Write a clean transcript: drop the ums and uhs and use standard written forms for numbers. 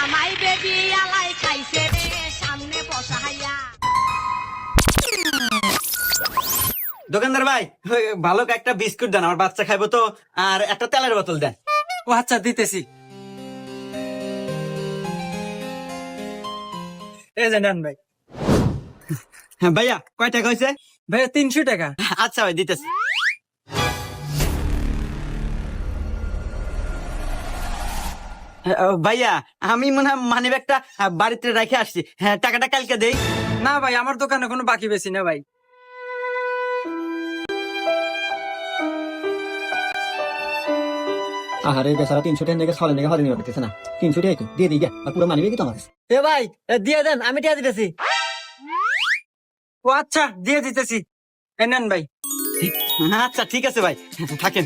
আমাই বেবি আলাই খাইছে রে সামনে বসাইয়া। দোকানদার ভাই, ওই ভালো একটা বিস্কুট দেন, আমার বাচ্চা খাইবো তো। আর একটা তেলের বোতল দেন। ও আচ্ছা, দিতেছি। এই যে নেন ভাই। হ্যাঁ ভাইয়া, কয় টাকা হয়েছে? ভাইয়া 300 টাকা। আচ্ছা ভাই, দিতেছি। ভাইয়া, আমি মনে হয় মানি ব্যাগটা বাড়িতে রেখে আসছি। হ্যাঁ, টাকাটা কালকে দেই। না ভাই, আমার দোকানে কোনো বাকি বেশি না ভাই। আহারে বেচারা 300 টাকা থেকে 6 টাকা হাতে নিয়ে পারতেছে না। 300 টাকা দিয়ে দিই আর পুরো মানিবে কি তোমার কাছে? এ ভাই, দিয়ে দেন, আমি টিয়া দিতেছি। ও আচ্ছা, দিয়ে দিতেছি। এই নেন ভাই। আচ্ছা ঠিক আছে ভাই, থাকেন।